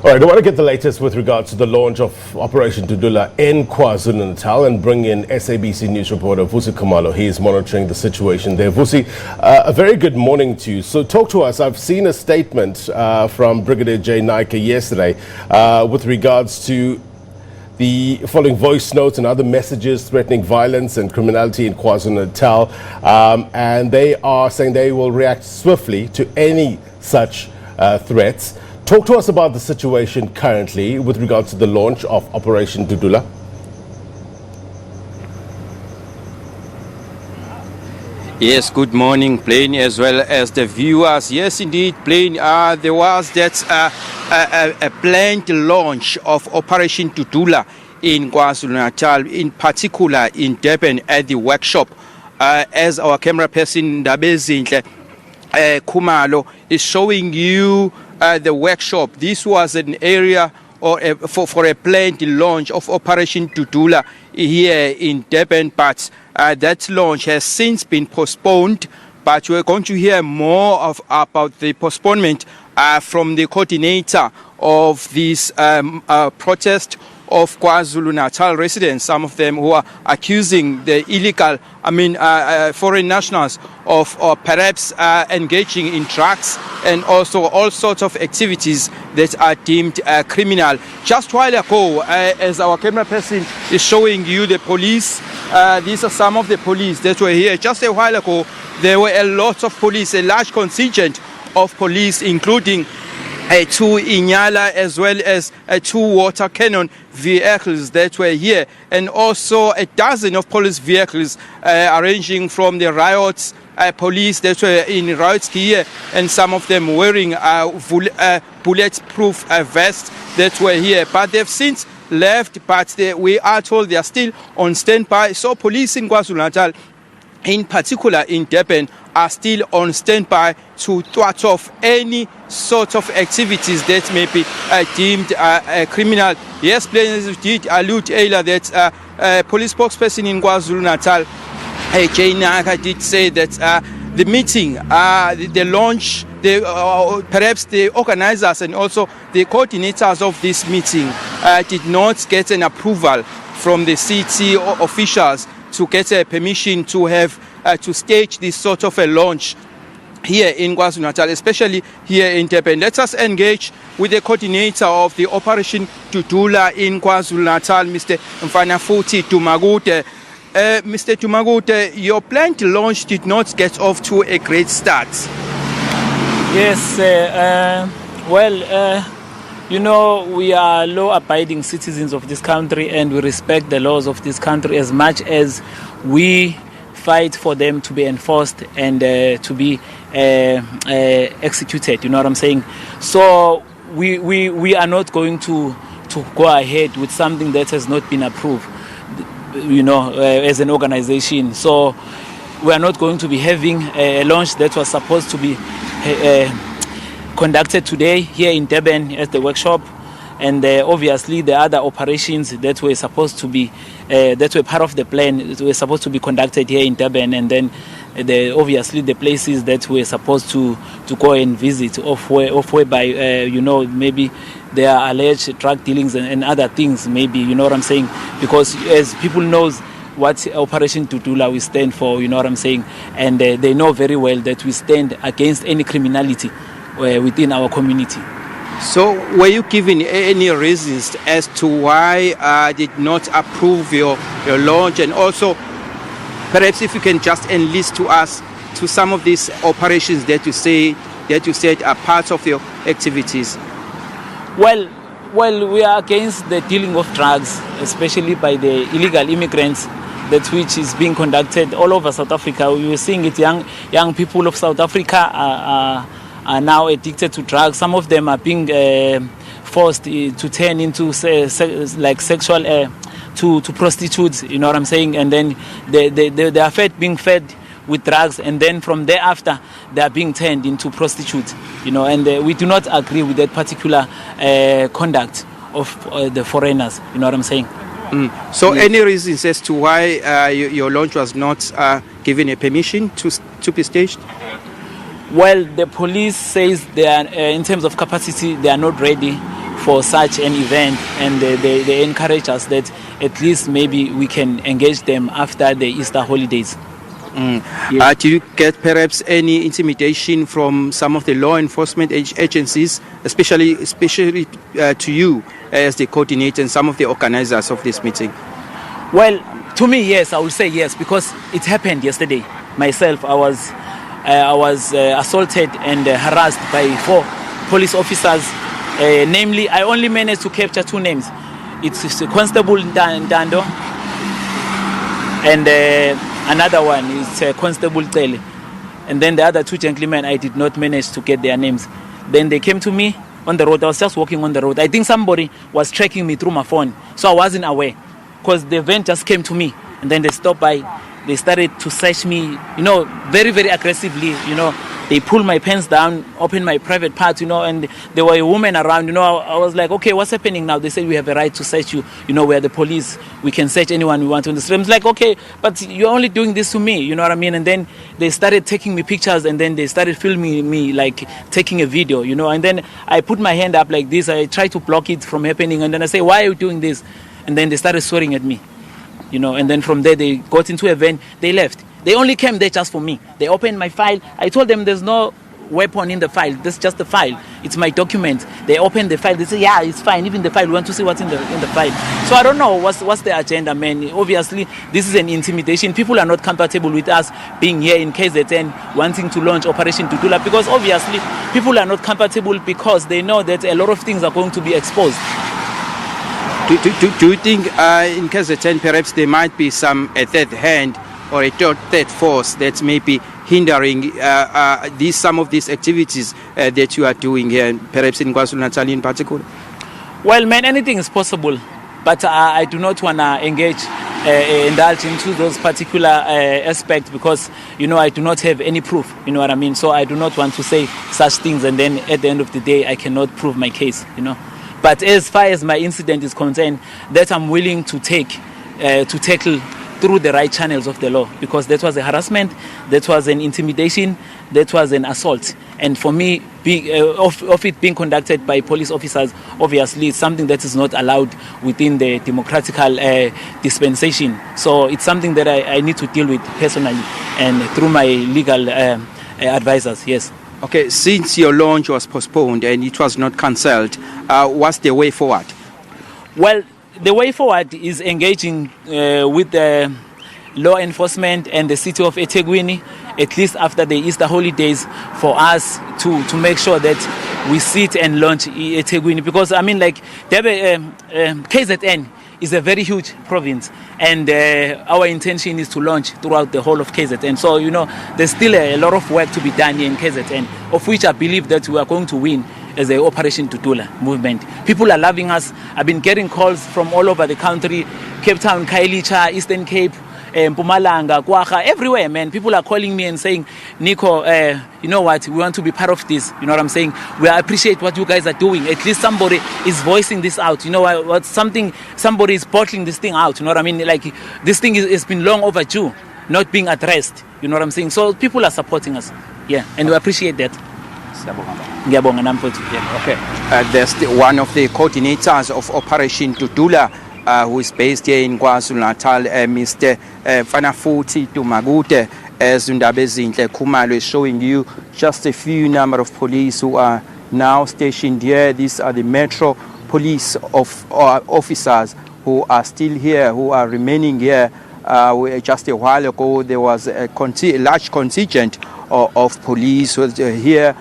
All right, I want to get the latest with regards to the launch of Operation Dudula in KwaZulu-Natal and bring in SABC News reporter Vusi Khumalo. He is monitoring the situation there. Vusi, a very good morning to you. So talk to us. I've seen a statement from Brigadier J. Naika yesterday with regards to the following voice notes and other messages threatening violence and criminality in KwaZulu-Natal. And they are saying they will react swiftly to any such threats. Talk to us about the situation currently with regards to the launch of Operation Dudula. Yes, good morning, Plain, as well as the viewers. Yes, indeed, Plain, there was that a planned launch of Operation Dudula in KwaZulu-Natal, in particular in Durban at the workshop. As our camera person, Vusi Khumalo, is showing you the workshop. This was an area for a planned launch of Operation Dudula here in Durban, but that launch has since been postponed. But we're going to hear more about the postponement from the coordinator of this protest of KwaZulu-Natal residents, some of them who are accusing the illegal, foreign nationals of perhaps engaging in drugs and also all sorts of activities that are deemed criminal. Just a while ago, as our camera person is showing you the police, these are some of the police that were here. Just a while ago, there were a lot of police, a large contingent of police, including two Inyala as well as two water cannon vehicles that were here, and also a dozen of police vehicles arranging from the riots police that were in riots here, and some of them wearing bulletproof vests that were here. But they've since left, but we are told they are still on standby. So police in KwaZulu-Natal, in particular in Durban, are still on standby to thwart off any sort of activities that may be deemed criminal. Yes, players did allude earlier that police spokesperson in KwaZulu-Natal, J. Naika, did say that the meeting, the launch, perhaps the organizers and also the coordinators of this meeting did not get an approval from the city officials to get a permission to have to stage this sort of a launch here in KwaZulu-Natal, especially here in Durban. Let us engage with the coordinator of the Operation Dudula in KwaZulu-Natal, Mr. Vusi Khumalo. Mr. Khumalo, your planned launch did not get off to a great start. Yes, we are law-abiding citizens of this country, and we respect the laws of this country as much as we fight for them to be enforced and to be executed. You know what I'm saying? So we are not going to go ahead with something that has not been approved, as an organization. So we are not going to be having a launch that was supposed to be conducted today here in Durban at the workshop, and obviously the other operations that were supposed to be that were part of the plan were supposed to be conducted here in Durban, and then obviously the places that we're supposed to go and visit whereby maybe there are alleged drug dealings and other things, maybe, you know what I'm saying, because as people knows what Operation Dudula we stand for, you know what I'm saying, and they know very well that we stand against any criminality within our community. So were you given any reasons as to why did not approve your launch? And also perhaps if you can just enlist to us to some of these operations that you said are part of your activities. Well, we are against the dealing of drugs, especially by the illegal immigrants, that which is being conducted all over South Africa. We were seeing it, young people of South Africa are now addicted to drugs. Some of them are being forced to turn into sexual to prostitutes, you know what I'm saying, and then they are being fed with drugs, and then from thereafter they are being turned into prostitutes, and we do not agree with that particular conduct of the foreigners, you know what I'm saying. So any reasons as to why your launch was not given a permission to be staged? Well, the police says they are, in terms of capacity, they are not ready for such an event, and they encourage us that at least maybe we can engage them after the Easter holidays. Yes. Do you get perhaps any intimidation from some of the law enforcement agencies, especially to you as the coordinator and some of the organizers of this meeting? Well, to me, yes, I will say yes, because it happened yesterday. Myself, I was assaulted and harassed by 4 police officers. Namely, I only managed to capture 2 names. It's Constable Ndando and another one is Constable Tele. And then the other 2 gentlemen, I did not manage to get their names. Then they came to me on the road. I was just walking on the road. I think somebody was tracking me through my phone. So I wasn't aware, because the van just came to me. And then they stopped by. They started to search me, very, very aggressively. They pulled my pants down, opened my private parts, and there were a woman around. I was like, okay, what's happening now? They said, we have a right to search you. We are the police. We can search anyone we want on the street. I was like, okay, but you're only doing this to me. You know what I mean? And then they started taking me pictures, and then they started filming me, like taking a video, And then I put my hand up like this. I tried to block it from happening. And then I say, why are you doing this? And then they started swearing at me. And then from there they got into a van, they left. They only came there just for me. They opened my file. I told them there's no weapon in the file. This is just the file. It's my document. They opened the file. They say, yeah, it's fine. Even the file, we want to see what's in the file. So I don't know what's the agenda, man. Obviously, this is an intimidation. People are not compatible with us being here in KZN, wanting to launch Operation Dudula, because obviously people are not compatible because they know that a lot of things are going to be exposed. Do you think in KZN perhaps there might be some a third hand or a third force that may be hindering some of these activities that you are doing here, perhaps in KwaZulu-Natal in particular? Well, man, anything is possible, but I do not want to indulge into those particular aspects, because I do not have any proof. You know what I mean? So I do not want to say such things, and then at the end of the day I cannot prove my case. But as far as my incident is concerned, that I'm willing to tackle through the right channels of the law, because that was a harassment, that was an intimidation, that was an assault. And for me, of it being conducted by police officers, obviously it's something that is not allowed within the democratical dispensation. So it's something that I need to deal with personally and through my legal advisors, yes. Okay, since your launch was postponed and it was not cancelled, what's the way forward? Well, the way forward is engaging with the law enforcement and the city of eThekwini, at least after the Easter holidays, for us to make sure that we sit and launch eThekwini. Because, KZN is a very huge province, and our intention is to launch throughout the whole of KZN. So, there's still a lot of work to be done here in KZN, of which I believe that we are going to win as the Operation Dudula movement. People are loving us. I've been getting calls from all over the country, Cape Town, Khayelitsha, Eastern Cape, Mpumalanga, Kwagga, everywhere, man. People are calling me and saying, Nico, you know what, we want to be part of this. You know what I'm saying? We appreciate what you guys are doing. At least somebody is voicing this out. Somebody is bottling this thing out. You know what I mean? Like, this thing has been long overdue, not being addressed. You know what I'm saying? So people are supporting us. Yeah, and we appreciate that. Okay. There's one of the coordinators of Operation Dudula, who is based here in KwaZulu-Natal, Mr. Vusi Khumalo, as Vusi Khumalo is showing you just a few number of police who are now stationed here. These are the Metro Police officers who are still here, who are remaining here. Just a while ago, there was a large contingent of police here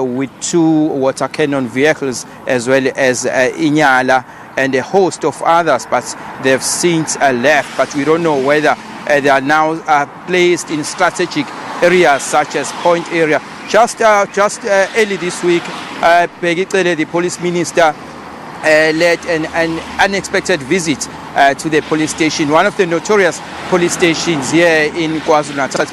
with 2 water cannon vehicles, as well as Inyala and a host of others, but they've since left. But we don't know whether they are now placed in strategic areas such as Point area. Just early this week, the police minister led an unexpected visit to the police station, one of the notorious police stations here in KwaZulu-Natal,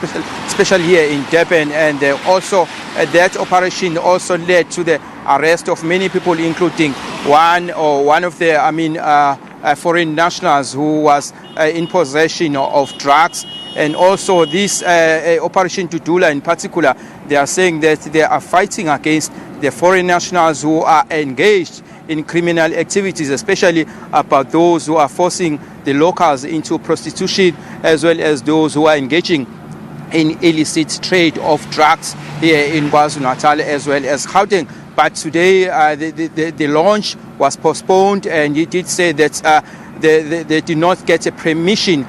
especially here in Durban. And also that operation also led to the arrest of many people, including one of the foreign nationals who was in possession of drugs. And also this Operation Dudula in particular, they are saying that they are fighting against the foreign nationals who are engaged in criminal activities, especially about those who are forcing the locals into prostitution, as well as those who are engaging in illicit trade of drugs here in KwaZulu-Natal as well as Gauteng. But today the launch was postponed, and he did say that they did not get a permission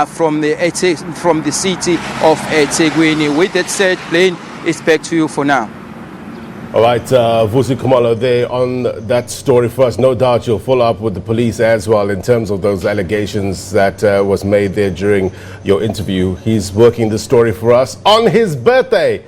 from the city of eThekwini. With that said, Blaine, it's back to you for now. All right, Vusi Khumalo there on that story for us. No doubt you'll follow up with the police as well in terms of those allegations that was made there during your interview. He's working the story for us on his birthday.